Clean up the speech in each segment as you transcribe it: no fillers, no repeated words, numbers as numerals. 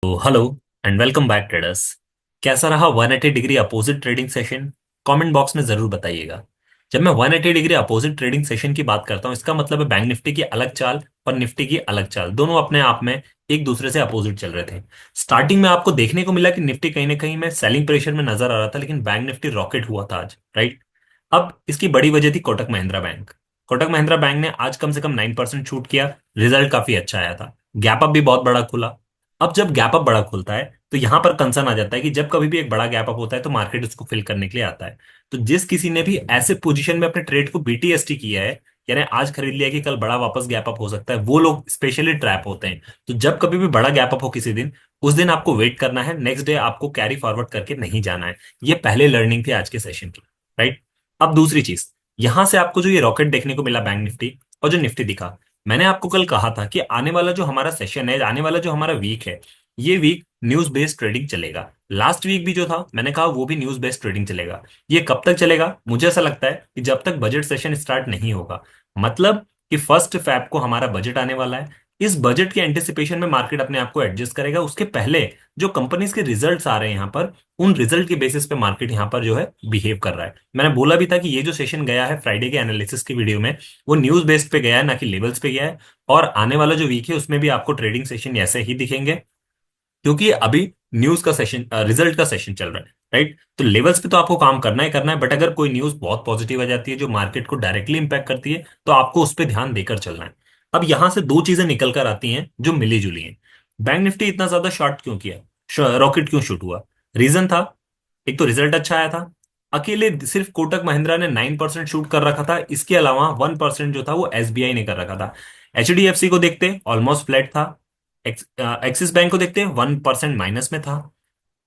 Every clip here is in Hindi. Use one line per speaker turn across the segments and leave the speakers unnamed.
तो hello and welcome back traders. कैसा रहा 180 degree opposite trading session? Comment box में जरूर बताइएगा। जब मैं 180 डिग्री अपोजिट ट्रेडिंग सेशन की बात करता हूं, इसका मतलब है बैंक निफ्टी की अलग चाल और निफ्टी की अलग चाल, दोनों अपने आप में एक दूसरे से अपोजिट चल रहे थे। स्टार्टिंग में आपको देखने को मिला कि निफ्टी कहीं ना कहीं में सेलिंग प्रेशर में नजर आ रहा था, लेकिन बैंक निफ्टी रॉकेट हुआ था आज, राइट। अब इसकी बड़ी वजह थी कोटक महिंद्रा बैंक। कोटक महिंद्रा बैंक ने आज कम से कम 9% शूट किया। रिजल्ट काफी अच्छा आया था। गैप अप भी बहुत बड़ा खुला। अब जब गैप अप बड़ा खुलता है तो यहां पर कंसर्न आ जाता है कि जब कभी भी एक बड़ा गैप अप होता है तो मार्केट उसको फिल करने के लिए आता है। तो जिस किसी ने भी ऐसे पोजीशन में अपने ट्रेड को बीटीएसटी किया है, यानी आज खरीद लिया कि कल बड़ा वापस गैप अप हो सकता है, वो लोग स्पेशली ट्रैप होते हैं। तो जब कभी भी बड़ा गैप अप हो किसी दिन, उस दिन आपको वेट करना है, नेक्स्ट डे आपको कैरी फॉरवर्ड करके नहीं जाना है। ये पहले लर्निंग थी आज के सेशन की, राइट। अब दूसरी चीज, यहां से आपको जो ये रॉकेट देखने को मिला बैंक निफ्टी और जो निफ्टी दिखा, मैंने आपको कल कहा था कि आने वाला जो हमारा सेशन है, आने वाला जो हमारा वीक है, ये वीक न्यूज बेस्ड ट्रेडिंग चलेगा। लास्ट वीक भी जो था मैंने कहा वो भी न्यूज बेस्ड ट्रेडिंग चलेगा। ये कब तक चलेगा? मुझे ऐसा लगता है कि जब तक बजट सेशन स्टार्ट नहीं होगा। मतलब कि 1 फरवरी को हमारा बजट आने वाला है। इस बजट के एंटिसिपेशन में मार्केट अपने आप को एडजस्ट करेगा। उसके पहले जो कंपनीज के रिजल्ट्स आ रहे हैं यहाँ पर, उन रिजल्ट के बेसिस पे मार्केट यहाँ पर जो है बिहेव कर रहा है। मैंने बोला भी था कि ये जो सेशन गया है फ्राइडे के एनालिसिस की वीडियो में, वो न्यूज बेस्ड पे गया है, ना कि लेवल्स पे गया है। और आने वाला जो वीक है उसमें भी आपको ट्रेडिंग सेशन ऐसे ही दिखेंगे, क्योंकि अभी न्यूज का सेशन, रिजल्ट का सेशन चल रहा है, राइट। तो लेवल्स पे तो आपको काम करना ही करना है, बट अगर कोई न्यूज बहुत पॉजिटिव आ जाती है जो मार्केट को डायरेक्टली इंपैक्ट करती है, तो आपको उस पर ध्यान देकर चलना है। अब यहां से दो चीजें निकल कर आती हैं जो मिली जुली हैं। बैंक निफ्टी इतना ज्यादा शॉर्ट क्यों किया, रॉकेट क्यों शूट हुआ? रीजन था, एक तो रिजल्ट अच्छा आया था। अकेले सिर्फ कोटक महिंद्रा ने 9% शूट कर रखा था, इसके अलावा 1% जो था वो एसबीआई ने कर रखा था। एचडीएफसी को देखते ऑलमोस्ट फ्लैट था। एक्सिस बैंक को देखते 1% माइनस में था।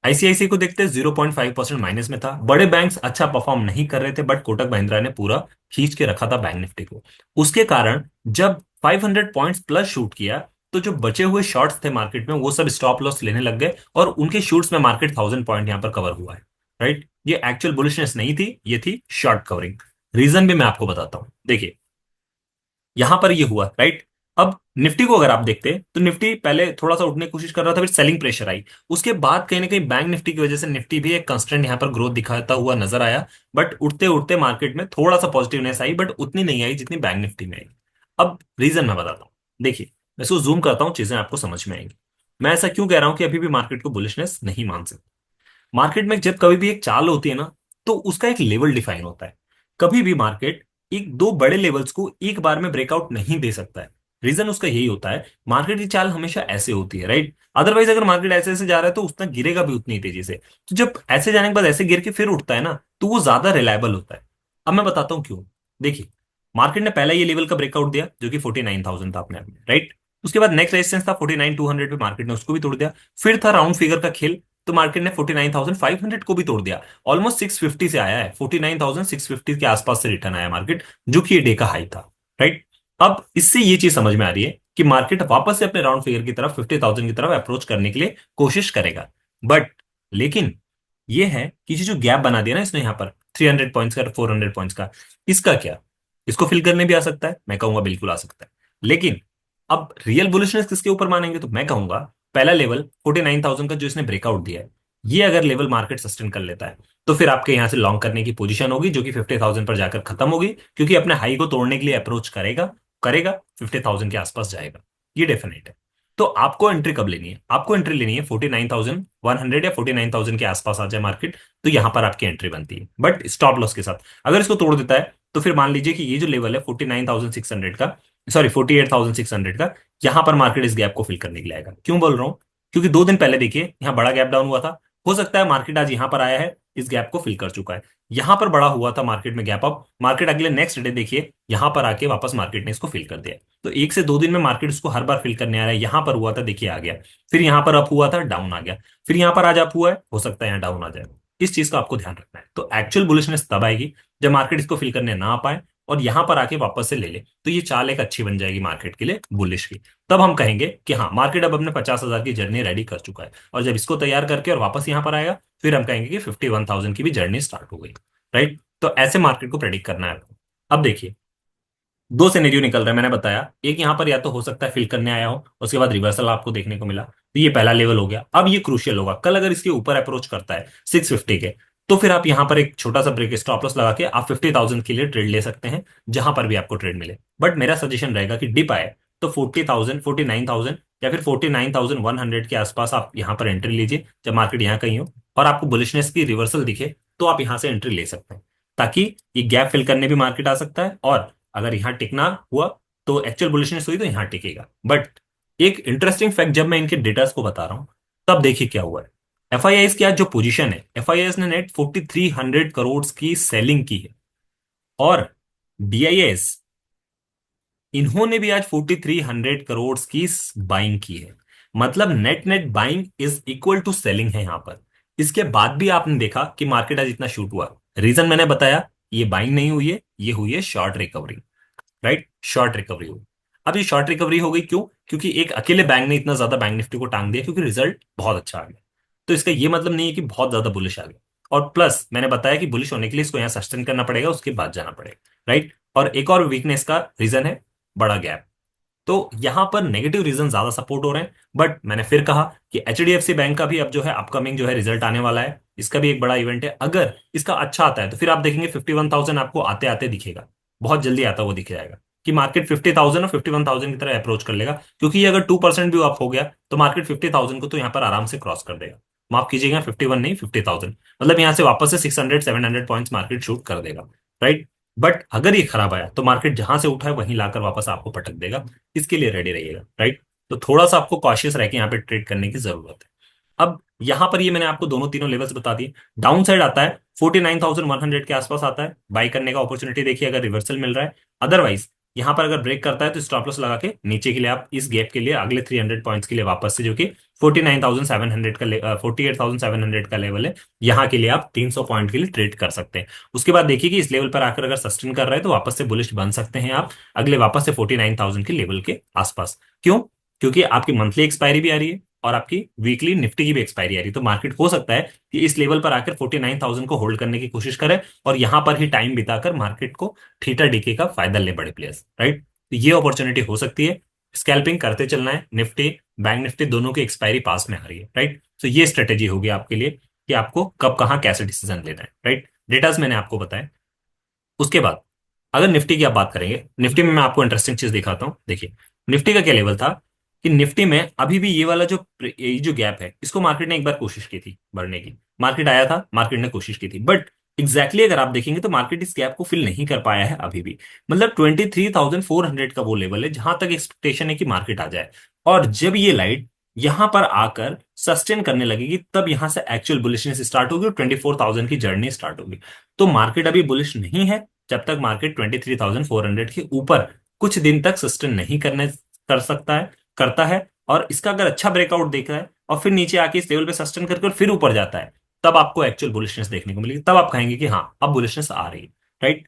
आईसीआईसी को देखते 0.5% माइनस में था। बड़े बैंक्स अच्छा परफॉर्म नहीं कर रहे थे, बट कोटक महिंद्रा ने पूरा खींच के रखा था बैंक निफ्टी को। उसके कारण जब 500 पॉइंट्स प्लस शूट किया, तो जो बचे हुए शॉर्ट्स थे मार्केट में, वो सब स्टॉप लॉस लेने लग गए, और उनके शूट्स में मार्केट 1000 पॉइंट यहां पर कवर हुआ है, राइट। ये एक्चुअल बुलिशनेस नहीं थी, ये थी शॉर्ट कवरिंग। रीजन भी मैं आपको बताता हूं, देखिए। यहां पर ये हुआ, राइट। अब निफ्टी को अगर आप देखते तो निफ्टी पहले थोड़ा सा उठने की कोशिश कर रहा था, फिर सेलिंग प्रेशर आई। उसके बाद कहीं ना कहीं बैंक निफ्टी की वजह से निफ्टी भी एक कंस्टेंट यहां पर ग्रोथ दिखाता हुआ नजर आया। बट उठते उठते मार्केट में थोड़ा सा पॉजिटिवनेस आई, बट उतनी नहीं आई जितनी बैंक निफ्टी में आई। अब रीजन मैं बताता हूँ, देखिए। मैं इसको जूम करता हूँ, चीजें आपको समझ में आएंगी। मैं ऐसा क्यों कह रहा हूं कि अभी भी मार्केट को बुलिशनेस नहीं मान सकते। मार्केट में जब कभी भी एक चाल होती है ना, तो उसका एक लेवल डिफाइन होता है। कभी भी मार्केट एक दो बड़े लेवल्स को एक बार में ब्रेकआउट नहीं दे सकता है। रीजन उसका यही होता है, मार्केट की चाल हमेशा ऐसे होती है, राइट। अदरवाइज अगर मार्केट ऐसे ऐसे जा रहा है तो उतना गिरेगा भी उतनी ही तेजी से। तो जब ऐसे जाने के बाद ऐसे गिर के फिर उठता है ना, तो वो ज्यादा रिलायबल होता है। अब मैं बताता हूँ क्यों। देखिए, मार्केट ने पहला ये लेवल का ब्रेकआउट दिया जो कि 49,000 था अपने आप में, राइट। उसके बाद नेक्स्ट रेजिस्टेंस था 49,200 पे, मार्केट ने उसको भी तोड़ दिया। फिर था राउंड फिगर का खेल, तो मार्केट ने 49,500 को भी तोड़ दिया। ऑलमोस्ट 650 से आया है, 49,650 के आसपास से रिटर्न आया मार्केट, जो कि ये डे का हाई था, राइट। अब इससे ये चीज समझ में आ रही है कि मार्केट वापस से अपने राउंड फिगर की तरफ 50,000 की तरफ अप्रोच करने के लिए कोशिश करेगा। बट लेकिन ये है कि ये जो गैप बना दिया ना इसने यहाँ पर 300 पॉइंट्स का, 400 पॉइंट्स का, इसका क्या? इसको फिल करने भी आ सकता है, मैं कहूंगा बिल्कुल आ सकता है। लेकिन अब रियल बुलिशनेस किसके ऊपर मानेंगे, तो मैं कहूंगा पहला लेवल 49,000 का जो इसने ब्रेकआउट दिया है, ये अगर लेवल मार्केट सस्टेन कर लेता है, तो फिर आपके यहां से लॉन्ग करने की पोजीशन होगी, जो कि 50,000 पर जाकर खत्म होगी, क्योंकि अपने हाई को तोड़ने के लिए अप्रोच करेगा, करेगा 50,000 के आसपास जाएगा। ये डेफिनेट है। तो आपको एंट्री कब लेनी है? आपको एंट्री लेनी है 49,100 या 49,000 के आसपास आ जाए मार्केट, तो यहां पर आपकी एंट्री बनती है, बट स्टॉप लॉस के साथ। अगर इसको तोड़ देता है, तो फिर मान लीजिए कि ये जो लेवल है 49,600 का, सॉरी 48,600 का, यहां पर मार्केट इस गैप को फिल करने के लिए आएगा। क्यों बोल रहा हूं? क्योंकि 2 दिन पहले देखिए यहाँ बड़ा गैप डाउन हुआ था। हो सकता है मार्केट आज यहां पर आया है, इस गैप को फिल कर चुका है। यहां पर बड़ा हुआ था मार्केट में गैप अप, मार्केट अगले नेक्स्ट डे देखिए यहां पर आके वापस मार्केट ने इसको फिल कर दिया। तो 1 से 2 दिन में मार्केट इसको हर बार फिल करने आ रहा है। यहां पर हुआ था, देखिए आ गया। फिर यहां पर अप हुआ था, डाउन आ गया। फिर यहां पर आज अप हुआ है, हो सकता है यहाँ डाउन आ जाए। इस चीज का आपको ध्यान रखना है। तो एक्चुअल बुलिशनेस तब आएगी जब मार्केट इसको फिल करने ना आ पाए और यहां पर आके वापस से ले ले, तो ये चाल एक अच्छी बन जाएगी मार्केट के लिए, बुलिश की। तब हम कहेंगे कि हाँ, मार्केट अब अपने 50,000 की जर्नी रेडी कर चुका है। और जब इसको तैयार करके और वापस यहां पर आएगा, फिर हम कहेंगे कि 51,000 की भी जर्नी स्टार्ट हो गई, राइट। तो ऐसे मार्केट को प्रेडिक्ट करना है आपको। अब देखिए, दो सिनेरियो निकल रहे हैं, मैंने बताया। एक यहां पर या तो हो सकता है फिल करने आया हो, उसके बाद रिवर्सल आपको देखने को मिला। तो ये पहला लेवल हो गया। अब ये क्रूशियल होगा, कल अगर इसके ऊपर अप्रोच करता है 650 के, तो फिर आप यहां पर एक छोटा सा ब्रेक स्टॉप लॉस लगा के आप 50,000 के लिए ट्रेड ले सकते हैं, जहां पर भी आपको ट्रेड मिले। बट मेरा सजेशन रहेगा कि डिप आए तो 40,000, 49,000 या फिर 49,100 के आसपास आप यहां पर एंट्री लीजिए, जब मार्केट यहाँ कहीं हो और आपको बुलिशनेस की रिवर्सल दिखे तो आप यहां से एंट्री ले सकते हैं, ताकि ये गैप फिल करने भी मार्केट आ सकता है, और अगर यहाँ टिकना हुआ तो एक्चुअल बुलिशनेस हुई तो यहाँ टिकेगा। बट एक इंटरेस्टिंग फैक्ट, जब मैं इनके डेटास को बता रहा हूं तब देखिए क्या हुआ है। एफआईआईस की आज जो पोजीशन है, एफआईआईएस ने नेट 4,300 करोड़ की सेलिंग की है, और डीआईएस इन्होंने भी आज 4,300 करोड़ की बाइंग की है। मतलब net net buying is equal to selling है यहां पर। इसके बाद भी आपने देखा कि मार्केट आज इतना शूट हुआ। रीजन मैंने बताया, ये बाइंग नहीं हुई है, ये हुई है short recovery. Right, short recovery हुई। अब ये शॉर्ट रिकवरी हो गई क्यों? क्योंकि एक अकेले बैंक ने इतना ज्यादा बैंक निफ्टी को टांग दिया, क्योंकि रिजल्ट बहुत अच्छा आ गया। तो इसका ये मतलब नहीं है कि बहुत ज्यादा बुलिश आ गया। और प्लस मैंने बताया कि बुलिश होने के लिए इसको यहाँ सस्टेन करना पड़ेगा, उसके बाद जाना पड़ेगा। राइट, और एक और वीकनेस का रीजन है बड़ा गैप। तो यहां पर नेगेटिव रीजन ज्यादा सपोर्ट हो रहे हैं। बट मैंने फिर कहा कि एचडीएफसी बैंक का भी अब जो है अपकमिंग जो है रिजल्ट आने वाला है, इसका भी एक बड़ा इवेंट है। अगर इसका अच्छा आता है तो फिर आप देखेंगे 51,000 आपको आते आते दिखेगा, बहुत जल्दी आता हुआ दिख जाएगा, कि मार्केट 50,000 और 51,000 की तरह अप्रोच कर लेगा। क्योंकि ये अगर 2% भी अप हो गया तो मार्केट 50,000 को तो यहाँ पर आराम से क्रॉस कर देगा। माफ कीजिएगा, 51 नहीं, 50,000। मतलब यहाँ से वापस से 600-700 पॉइंट्स मार्केट शूट कर देगा। राइट, बट अगर ये खराब आया तो मार्केट जहां से उठा है वहीं लाकर वापस आपको पटक देगा। इसके लिए रेडी रहिएगा। राइट, तो थोड़ा सा आपको कॉशियस रह के यहाँ पे ट्रेड करने की जरूरत है। अब यहां पर ये मैंने आपको दोनों तीनों लेवल्स बता दिए। डाउन साइड आता है 49,100 के आसपास आता है, बाई करने का अपॉर्चुनिटी देखिए अगर रिवर्सल मिल रहा है। अदरवाइज यहां पर अगर ब्रेक करता है तो स्टॉप लॉस लगा के नीचे के लिए आप इस गैप के लिए अगले 300 पॉइंट्स के लिए वापस से, जो कि 49,700 का 48,700 का लेवल है, यहाँ के लिए आप 300 पॉइंट के लिए ट्रेड कर सकते हैं। उसके बाद देखिए कि इस लेवल पर आकर अगर सस्टेन कर रहे हैं तो वापस से बुलिश बन सकते हैं आप अगले वापस से 49,000 के लेवल के आसपास। क्यों? क्योंकि आपकी मंथली एक्सपायरी भी आ रही है और आपकी वीकली निफ्टी की भी एक्सपायरी आ रही है। तो मार्केट हो सकता है कि इस लेवल पर आकर 49,000 को होल्ड करने की कोशिश करे और यहां पर ही टाइम बिताकर मार्केट को थीटा डीके का फायदा ले बड़े प्लेयर्स। राइट, तो ये अपॉर्चुनिटी हो सकती है। स्कैल्पिंग करते चलना है। निफ्टी, बैंक निफ्टी दोनों की एक्सपायरी पास में आ रही है। राइट, तो ये स्ट्रेटेजी होगी आपके लिए कि आपको कब कहां कैसे डिसीजन लेना है। राइट, डेटाज मैंने आपको बताया। उसके बाद अगर निफ्टी की आप बात करेंगे, निफ्टी में मैं आपको इंटरेस्टिंग चीज दिखाता हूं। देखिए निफ्टी का क्या लेवल था, कि निफ्टी में अभी भी ये वाला ये जो गैप है, इसको मार्केट ने एक बार कोशिश की थी भरने की। मार्केट आया था, मार्केट ने कोशिश की थी, बट एग्जैक्टली अगर आप देखेंगे तो मार्केट इस गैप को फिल नहीं कर पाया है अभी भी। मतलब 23,400 का वो लेवल है जहां तक एक्सपेक्टेशन है कि मार्केट आ जाए। और जब ये लाइट यहां पर आकर सस्टेन करने लगेगी तब यहां से एक्चुअल बुलिशनेस स्टार्ट होगी और 24,000 की जर्नी स्टार्ट होगी। तो मार्केट अभी बुलिश नहीं है जब तक मार्केट 23,400 के ऊपर कुछ दिन तक सस्टेन नहीं करने कर सकता है, करता है। और इसका अगर अच्छा ब्रेकआउट देख रहा है और फिर नीचे आके इस लेवल पे सस्टेन करके और फिर ऊपर जाता है, तब आपको एक्चुअल बुलिशनेस देखने को मिलेगी। तब आप कहेंगे कि हाँ अब बुलिशनेस आ रही है। Right,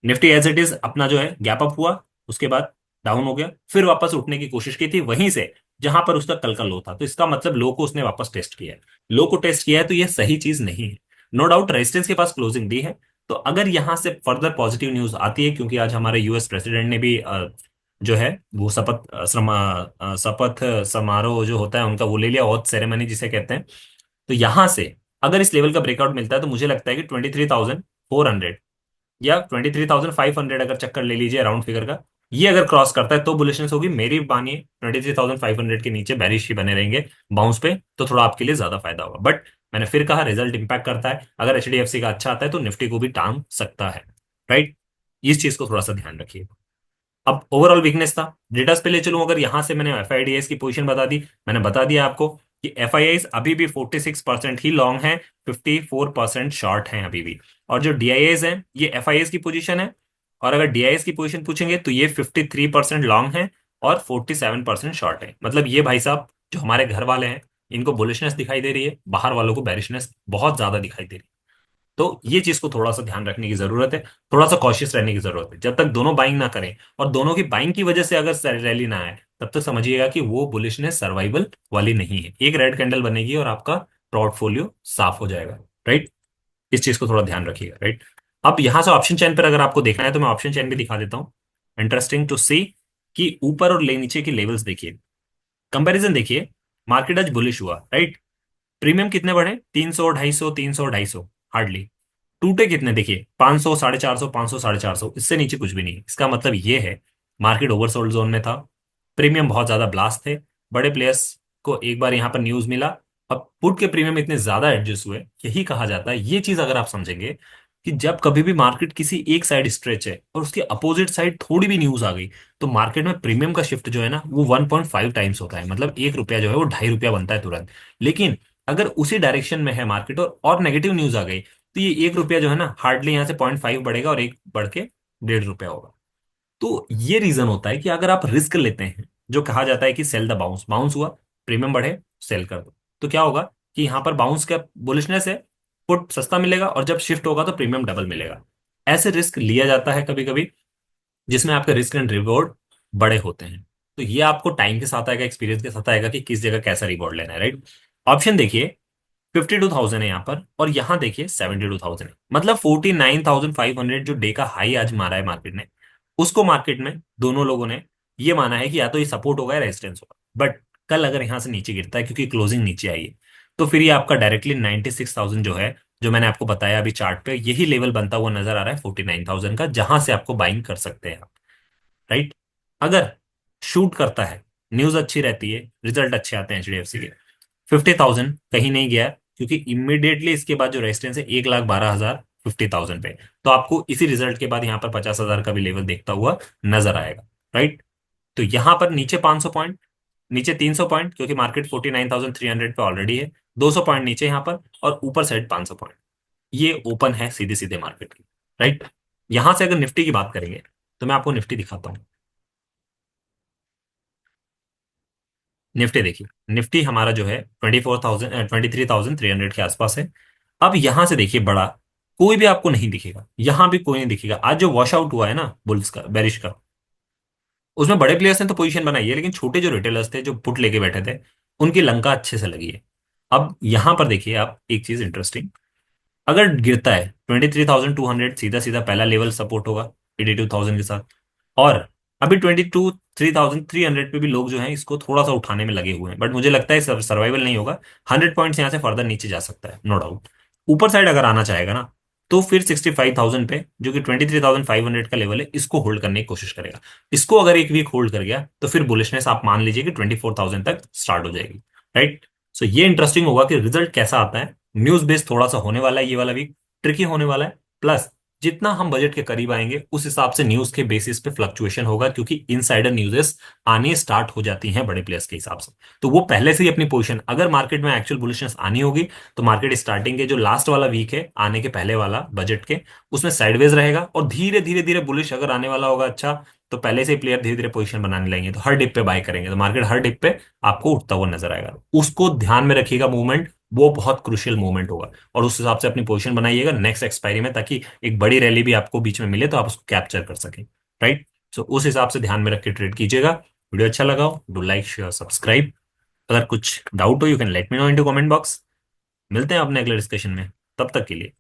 Nifty as it is अपना जो है गैप अप हुआ, उसके बाद डाउन हो गया, फिर वापस उठने की कोशिश की थी वहीं से जहां पर उसका कल का लो था। तो इसका मतलब लो को उसने वापस टेस्ट किया है। लो को टेस्ट किया है तो ये सही चीज नहीं है। नो डाउट रेजिस्टेंस के पास क्लोजिंग दी है। तो अगर यहां से फर्दर पॉजिटिव न्यूज आती है, क्योंकि आज हमारे यूएस प्रेसिडेंट ने भी जो है वो शपथ समारोह जो होता है उनका वो ले लिया, ऑथ सेरेमनी जिसे कहते हैं। तो यहां से अगर इस लेवल का ब्रेकआउट मिलता है तो मुझे लगता है कि 23,400 या 23,500 अगर चक्कर ले लीजिए राउंड फिगर का, ये अगर क्रॉस करता है तो बुलिशनेस होगी। मेरी मानिए 23,500 के नीचे बैरिश ही बने रहेंगे बाउंस पे, तो थोड़ा आपके लिए ज्यादा फायदा होगा। बट मैंने फिर कहा रिजल्ट इंपैक्ट करता है। अगर एचडीएफसी का अच्छा आता है तो निफ्टी को भी टांग सकता है। राइट, इस चीज को थोड़ा सा ध्यान रखिए। अब ओवरऑल वीकनेस था, डेटास पे ले चलूं। अगर यहां से मैंने एफआईडीएस की पोजीशन बता दी, मैंने बता दिया आपको कि एफआईआईस अभी भी 46% ही लॉन्ग है, 54% शॉर्ट है अभी भी। और जो डीआईएस है ये एफआईएस की पोजीशन है, और अगर डीआईएस की पोजीशन पूछेंगे तो ये 53% लॉन्ग है और 47% शॉर्ट है। मतलब ये भाई साहब जो हमारे घर वाले हैं इनको बुलिशनेस दिखाई दे रही है, बाहर वालों को बेरिशनेस बहुत ज्यादा दिखाई दे रही है। तो ये चीज को थोड़ा सा ध्यान रखने की जरूरत है, थोड़ा सा कॉशियस रहने की जरूरत है। जब तक दोनों बाइंग ना करें और दोनों की बाइंग की वजह से अगर रैली ना आए, तब तक समझिएगा कि वो बुलिशनेस सर्वाइवल वाली नहीं है। एक रेड कैंडल बनेगी और आपका पोर्टफोलियो साफ हो जाएगा। राइट, इस चीज को थोड़ा ध्यान रखिएगा। राइट, अब यहां से ऑप्शन चेन पर अगर आपको देखना है तो मैं ऑप्शन चेन भी दिखा देता हूं। इंटरेस्टिंग टू सी कि ऊपर और ले नीचे की लेवल्स देखिए, कंपैरिजन देखिए। मार्केट आज बुलिश हुआ, राइट। प्रीमियम कितने बढ़े? 300, 250, 300, 250, हार्डली। टूटे कितने देखिए, 500, 450, 500, 450, इससे नीचे कुछ भी नहीं। इसका मतलब ये है मार्केट ओवरसोल्ड जोन में था, प्रीमियम बहुत ज्यादा ब्लास्ट थे, बड़े प्लेयर्स को एक बार यहां पर न्यूज मिला। अब पुट के प्रीमियम इतने ज्यादा एडजस्ट हुए, यही कहा जाता है, ये चीज अगर आप समझेंगे कि जब कभी भी मार्केट किसी एक साइड स्ट्रेच है और उसके अपोजिट साइड थोड़ी भी न्यूज आ गई, तो मार्केट में प्रीमियम का शिफ्ट जो है ना वो 1.5 टाइम्स होता है, मतलब 1 रुपया जो है वो 2.5 रुपया बनता है तुरंत। लेकिन अगर उसी डायरेक्शन में है मार्केट और नेगेटिव न्यूज आ गई, तो ये 1 रुपया जो है ना हार्डली यहाँ से 0.5 बढ़ेगा और एक बढ़ के 1.5 रुपया होगा। तो ये रीजन होता है कि अगर आप रिस्क लेते हैं, जो कहा जाता है कि सेल द बाउंस, बाउंस हुआ, प्रीमियम बढ़े, सेल कर दो, तो क्या होगा कि यहाँ पर बाउंस का बुलिशनेस है, पुट सस्ता मिलेगा, और जब शिफ्ट होगा तो प्रीमियम डबल मिलेगा। ऐसे रिस्क लिया जाता है कभी कभी, जिसमें आपके रिस्क एंड रिवॉर्ड बड़े होते हैं। तो ये आपको टाइम के साथ आएगा, एक्सपीरियंस के साथ आएगा कि किस जगह कैसा रिवॉर्ड लेना है, राइट। ऑप्शन देखिए, 52,000 है यहाँ पर, और यहाँ देखिए 72,000 है, मतलब 49,500 जो डे का हाई आज मारा है मार्केट ने, उसको मार्केट में दोनों लोगों ने ये माना है कि या तो ये सपोर्ट होगा या रेजिस्टेंस होगा। बट कल अगर यहाँ से नीचे गिरता है, क्योंकि क्लोजिंग नीचे आई है, तो फिर ये आपका डायरेक्टली 96,000 जो है, जो मैंने आपको बताया अभी चार्ट पे, यही लेवल बनता हुआ नजर आ रहा है 49,000 का, जहां से आपको बाइंग कर सकते हैं आप, राइट। अगर शूट करता है, न्यूज अच्छी रहती है, रिजल्ट अच्छे आते हैं एचडीएफसी के, 50,000 कहीं नहीं गया, क्योंकि इमीडिएटली इसके बाद जो रेजिस्टेंस है 1,12,000, 50,000 पे, तो आपको इसी रिजल्ट के बाद यहाँ पर 50,000 का भी लेवल देखता हुआ नजर आएगा, राइट। तो यहाँ पर नीचे 500 पॉइंट, नीचे 300 पॉइंट, क्योंकि मार्केट 49,300 पे ऑलरेडी है, 200 पॉइंट नीचे यहाँ पर, और ऊपर साइड 500 पॉइंट, ये ओपन है सीधे सीधे मार्केट की, राइट। यहां से अगर निफ्टी की बात करेंगे, तो मैं आपको निफ्टी दिखाता हूँ। निफ्टी देखिए, निफ्टी हमारा जो है 23,300 के आसपास है। अब यहां से देखिए बड़ा कोई भी आपको नहीं दिखेगा, यहां भी कोई नहीं दिखेगा। आज जो वॉश आउट हुआ है ना बुल्स का, बेरिश का, उसमें बड़े प्लेयर्स ने तो पोजीशन बनाई है, लेकिन छोटे जो रिटेलर्स थे जो पुट लेके बैठे थे, उनकी लंका अच्छे से लगी है। अब यहां पर देखिए आप एक चीज इंटरेस्टिंग, अगर गिरता है 23,200, सीधा सीधा पहला लेवल सपोर्ट होगा 82,000 के साथ। और अभी 23,300 पे भी लोग जो हैं इसको थोड़ा सा उठाने में लगे हुए हैं, बट मुझे लगता है सर्वाइवल नहीं होगा। 100 पॉइंट्स यहाँ से फर्दर नीचे जा सकता है, नो डाउट। ऊपर साइड अगर आना चाहेगा ना, तो फिर 65,000 पे, जो कि 23,500 का लेवल है, इसको होल्ड करने की कोशिश करेगा। इसको अगर एक वीक होल्ड कर गया, तो फिर बुलिशनेस आप मान लीजिए कि 24,000 तक स्टार्ट हो जाएगी, राइट। सो ये इंटरेस्टिंग होगा कि रिजल्ट कैसा आता है। न्यूज बेस्ड थोड़ा सा होने वाला है, ये वाला वीक ट्रिकी होने वाला है। प्लस जितना हम बजट के करीब आएंगे, उस हिसाब से न्यूज के बेसिस पे फ्लक्चुएशन होगा, क्योंकि इनसाइडर न्यूज़ेस आने स्टार्ट हो जाती हैं बड़े प्लेयर्स के हिसाब से। तो वो पहले से ही अपनी पोजीशन, अगर मार्केट में एक्चुअल बुलिशनेस आनी होगी, तो मार्केट स्टार्टिंग के जो लास्ट वाला वीक है आने के पहले वाला बजट के, उसमें साइडवेज रहेगा, और धीरे धीरे धीरे बुलिश अगर आने वाला होगा अच्छा, तो पहले से ही प्लेयर धीरे धीरे पोजीशन बनाने लगेंगे, तो हर डिप पे बाय करेंगे, तो मार्केट हर डिप पे आपको उठता हुआ नजर आएगा। उसको ध्यान में रखिएगा, मूवमेंट वो बहुत क्रुशियल मूवमेंट होगा, और उस हिसाब से अपनी पोजीशन बनाइएगा नेक्स्ट एक्सपायरी में, ताकि एक बड़ी रैली भी आपको बीच में मिले तो आप उसको कैप्चर कर सकें, राइट। सो उस हिसाब से ध्यान में रख के ट्रेड कीजिएगा। वीडियो अच्छा लगा हो, डू लाइक शेयर सब्सक्राइब। अगर कुछ डाउट हो, you can let me know in to comment box. मिलते हैं अपने अगले डिस्कशन में, तब तक के लिए।